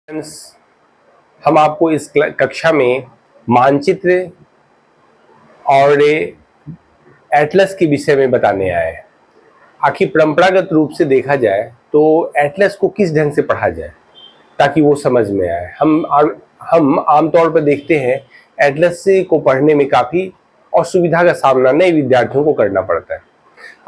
Friends, हम आपको इस कक्षा में मानचित्र और एटलस के विषय में बताने आए हैं। आखिर परंपरागत रूप से देखा जाए तो एटलस को किस ढंग से पढ़ा जाए ताकि वो समझ में आए। हम आमतौर पर देखते हैं एटलस को पढ़ने में काफ़ी असुविधा का सामना नए विद्यार्थियों को करना पड़ता है।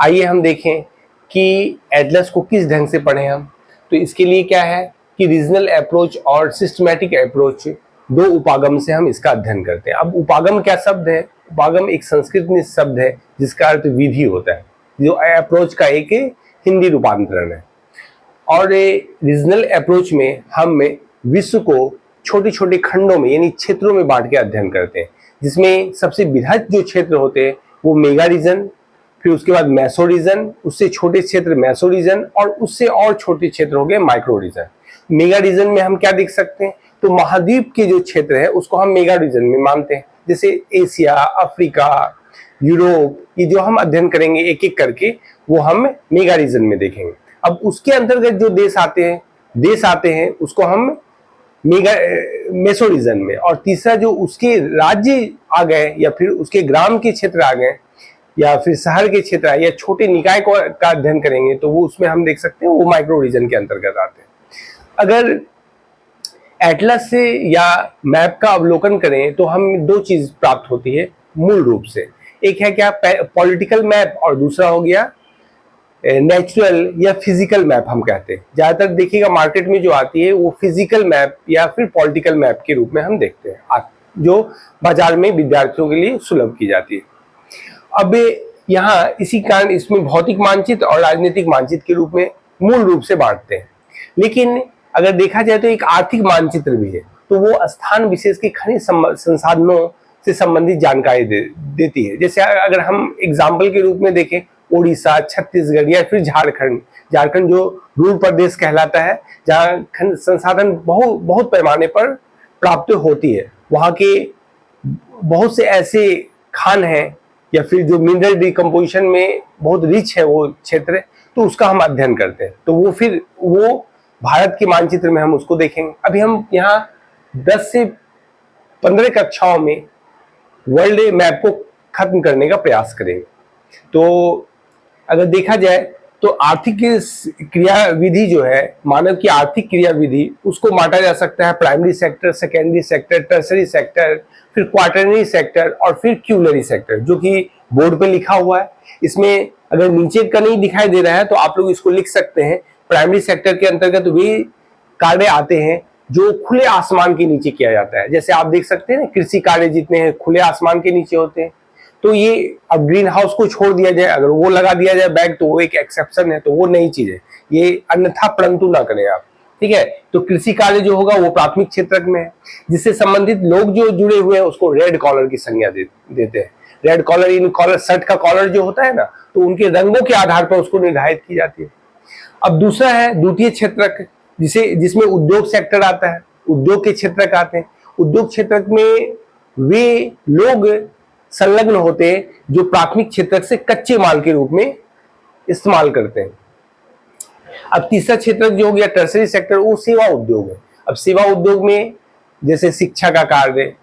आइए हम देखें कि एटलस को किस ढंग से पढ़ें हम। तो इसके लिए क्या है कि रीजनल अप्रोच और सिस्टमैटिक अप्रोच दो उपागम से हम इसका अध्ययन करते हैं। अब उपागम क्या शब्द है? उपागम एक संस्कृत में शब्द है जिसका अर्थ विधि होता है, जो अप्रोच का एक हिंदी रूपांतरण है। और रीजनल अप्रोच में हम विश्व को छोटे छोटे खंडों में यानी क्षेत्रों में बांट के अध्ययन करते हैं, जिसमें सबसे बृहद जो क्षेत्र होते हैं वो मेगा रीजन, फिर उसके बाद मैसो रीजन, उससे छोटे क्षेत्र मैसो रीजन, और उससे और छोटे क्षेत्र हो गए माइक्रो रीजन। मेगा रीजन में हम क्या देख सकते हैं? तो महाद्वीप के जो क्षेत्र है उसको हम मेगा रीजन में मानते हैं, जैसे एशिया, अफ्रीका, यूरोप, ये जो हम अध्ययन करेंगे एक एक करके वो हम मेगा रीजन में देखेंगे। अब उसके अंतर्गत जो देश आते हैं उसको हम मेगा मेसो रीजन में, और तीसरा जो उसके राज्य आ गए या फिर उसके ग्राम के क्षेत्र आ गए या फिर शहर के क्षेत्र या छोटे निकाय का अध्ययन करेंगे तो वो उसमें हम देख सकते हैं वो माइक्रो रीजन के अंतर्गत आते हैं। अगर एटलस से या मैप का अवलोकन करें तो हम दो चीज प्राप्त होती है मूल रूप से। एक है क्या? पॉलिटिकल मैप, और दूसरा हो गया नेचुरल या फिजिकल मैप हम कहते हैं। ज्यादातर देखिएगा मार्केट में जो आती है वो फिजिकल मैप या फिर पॉलिटिकल मैप के रूप में हम देखते हैं, जो बाजार में विद्यार्थियों के लिए सुलभ की जाती है। अब यहाँ इसी कारण इसमें भौतिक मानचित्र और राजनीतिक मानचित्र के रूप में मूल रूप से बांटते हैं। लेकिन अगर देखा जाए तो एक आर्थिक मानचित्र भी है, तो वो स्थान विशेष के खनिज संसाधनों से संबंधित जानकारी देती है। जैसे अगर हम एग्जाम्पल के रूप में देखें उड़ीसा, छत्तीसगढ़ या फिर झारखंड जो ध्रुव प्रदेश कहलाता है, जहाँ खनिज संसाधन बहुत पैमाने पर प्राप्त होती है। वहाँ के बहुत से ऐसे खान हैं या फिर जो मिनरल डिकम्पोजिशन में बहुत रिच है वो क्षेत्र, तो उसका हम अध्ययन करते हैं। तो वो भारत के मानचित्र में हम उसको देखेंगे। अभी हम यहाँ 10 से 15 कक्षाओं में वर्ल्ड मैप को खत्म करने का प्रयास करेंगे। तो अगर देखा जाए तो आर्थिक क्रिया विधि जो है, मानव की आर्थिक क्रिया विधि, उसको बांटा जा सकता है primary sector, secondary sector, tertiary sector, फिर क्वार्टरनरी सेक्टर और फिर क्यूलरी सेक्टर, जो कि बोर्ड पे लिखा हुआ है। इसमें अगर नीचे का नहीं दिखाई दे रहा है तो आप लोग इसको लिख सकते हैं। प्राइमरी सेक्टर के अंतर्गत वे कार्य आते हैं जो खुले आसमान के नीचे किया जाता है। जैसे आप देख सकते हैं ना, कृषि कार्य जितने हैं खुले आसमान के नीचे होते हैं। तो ये अब ग्रीन हाउस को छोड़ दिया जाए, अगर वो लगा दिया जाए बैग, तो वो एक एक्सेप्शन है, तो वो नई चीज है, ये अन्यथा परंतु ना करें आप, ठीक है। तो कृषि कार्य जो होगा वो प्राथमिक क्षेत्र में है, जिससे संबंधित लोग जो जुड़े हुए हैं उसको रेड कॉलर की संज्ञा देते हैं। रेड कॉलर, इन कॉलर, शर्ट का कॉलर जो होता है ना, तो उनके रंगों के आधार पर उसको निर्धारित की जाती है। अब दूसरा है द्वितीय क्षेत्रक, जिसमें उद्योग सेक्टर आता है, उद्योग के क्षेत्रक आते हैं। उद्योग क्षेत्रक में वे लोग संलग्न होते हैं जो प्राथमिक क्षेत्रक से कच्चे माल के रूप में इस्तेमाल करते हैं। अब तीसरा क्षेत्रक जो हो गया टर्सरी सेक्टर, वो सेवा उद्योग है। अब सेवा उद्योग में जैसे शिक्षा का कार्य,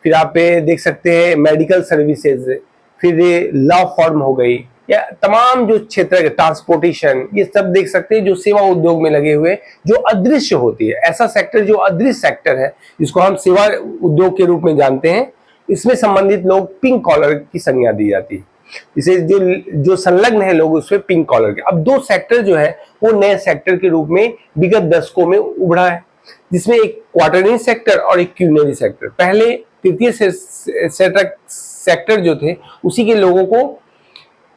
फिर आप देख सकते हैं मेडिकल सर्विसेज, फिर लॉ फॉर्म हो गई, या तमाम जो क्षेत्र, ट्रांसपोर्टेशन, ये सब देख सकते हैं जो सेवा उद्योग में लगे हुए, जो अदृश्य होती है। ऐसा सेक्टर जो अदृश्य सेक्टर है, जिसको हम सेवा उद्योग के रूप में जानते हैं, इसमें संबंधित लोग पिंक कॉलर की संज्ञा दी जाती है। इसे जो संलग्न है लोग उसमें पिंक कॉलर के। अब दो सेक्टर जो है वो नए सेक्टर के रूप में विगत दशकों में उभरा है, जिसमें एक क्वार्टरनरी सेक्टर और एक क्यूनरी सेक्टर। पहले तृतीय सेक्टर जो थे उसी के लोगों को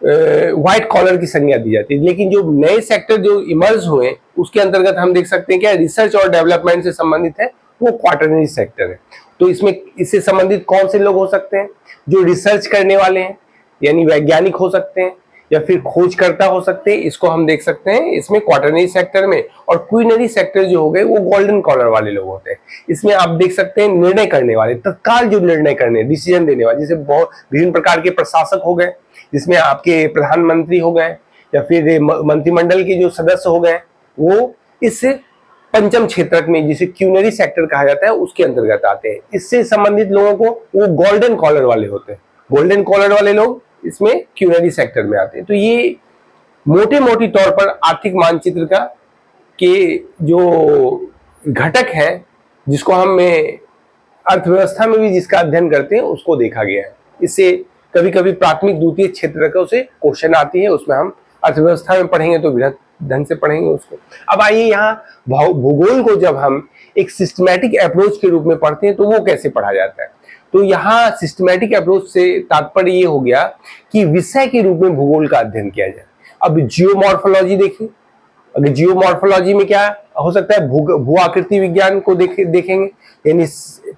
व्हाइट कॉलर की संज्ञा दी जाती है। लेकिन जो नए सेक्टर जो इमर्ज हुए उसके अंतर्गत हम देख सकते हैं क्या रिसर्च और डेवलपमेंट से संबंधित है, वो क्वार्टरनरी सेक्टर है। तो इससे संबंधित कौन से लोग हो सकते हैं? जो रिसर्च करने वाले हैं, यानी वैज्ञानिक हो सकते हैं या फिर खोजकर्ता हो सकते हैं, इसको हम देख सकते हैं इसमें क्वार्टरनरी सेक्टर में। और क्वीनरी सेक्टर जो हो गए वो गोल्डन कॉलर वाले लोग होते हैं। इसमें आप देख सकते हैं निर्णय करने वाले, तत्काल जो निर्णय करने, डिसीजन देने वाले, जैसे बहुत विभिन्न प्रकार के प्रशासक हो गए, जिसमें आपके प्रधानमंत्री हो गए या फिर मंत्रिमंडल के जो सदस्य हो गए, वो इस पंचम क्षेत्रक में, जिसे क्यूनरी सेक्टर कहा जाता है, उसके अंतर्गत आते हैं। इससे संबंधित लोगों को वो गोल्डन कॉलर वाले होते हैं, गोल्डन कॉलर वाले लोग इसमें क्यूनरी सेक्टर में आते हैं। तो ये मोटे मोटी तौर पर आर्थिक मानचित्र का के जो घटक है, जिसको हम अर्थव्यवस्था में भी जिसका अध्ययन करते हैं, उसको देखा गया है। इससे कभी कभी प्राथमिक द्वितीय क्षेत्रकों से क्वेश्चन आती है, उसमें हम अर्थव्यवस्था में पढ़ेंगे तो वृहत ढंग से पढ़ेंगे उसको। अब आइए यहाँ भूगोल को जब हम एक सिस्टमैटिक अप्रोच के रूप में पढ़ते हैं तो वो कैसे पढ़ा जाता है। तो यहाँ सिस्टमैटिक अप्रोच से तात्पर्य ये हो गया कि विषय के रूप में भूगोल का अध्ययन किया जाए। अब जियोमॉर्फोलॉजी देखिए, अगर जियोमॉर्फोलॉजी में क्या हो सकता है, भू आकृति विज्ञान को देखेंगे, यानी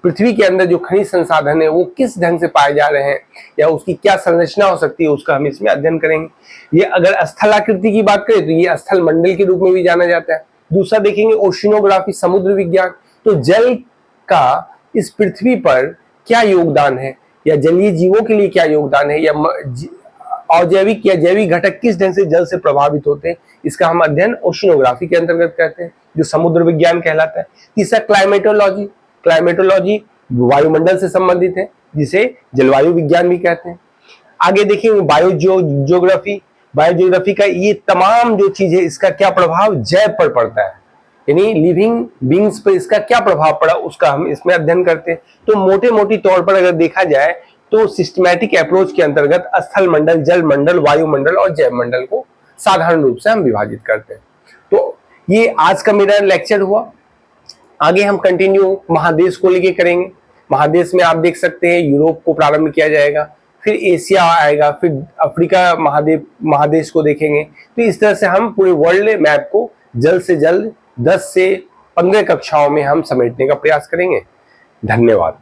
पृथ्वी के अंदर जो खनिज संसाधन है वो किस ढंग से पाए जा रहे हैं या उसकी क्या संरचना हो सकती है, उसका हम इसमें अध्ययन करेंगे। ये अगर स्थलाकृति की बात करें तो ये स्थल मंडल के रूप में भी जाना जाता है। दूसरा देखेंगे ओशिनोग्राफी, समुद्र विज्ञान, तो जल का इस पृथ्वी पर क्या योगदान है या जलीय जीवों के लिए क्या योगदान है, या अजैविक या जैविक घटक किस ढंग से जल से प्रभावित होते हैं, इसका हम अध्ययन ओशिनोग्राफी के अंतर्गत करते हैं, जो समुद्र विज्ञान कहलाता है। तीसरा क्लाइमेटोलॉजी, क्लाइमेटोलॉजी वायुमंडल से संबंधित है, जिसे जलवायु विज्ञान भी कहते हैं। आगे देखिए बायोजियोग्राफी, बायोजियोग्राफी का ये तमाम जो चीज है, इसका क्या प्रभाव जैव पर पड़ता है, यानी लिविंग बींग्स पर इसका क्या प्रभाव पड़ा, उसका हम इसमें अध्ययन करते हैं। तो मोटे मोटी तौर पर अगर देखा जाए तो सिस्टमैटिक अप्रोच के अंतर्गत स्थल मंडल, जल मंडल, वायुमंडल और जैव मंडल को साधारण रूप से हम विभाजित करते हैं। तो ये आज का मेरा लेक्चर हुआ। आगे हम कंटिन्यू महादेश को लेके करेंगे। महादेश में आप देख सकते हैं यूरोप को प्रारंभ किया जाएगा, फिर एशिया आएगा, फिर अफ्रीका महादेश को देखेंगे। तो इस तरह से हम पूरे वर्ल्ड मैप को जल्द से जल्द 10 से 15 कक्षाओं में हम समेटने का प्रयास करेंगे। धन्यवाद।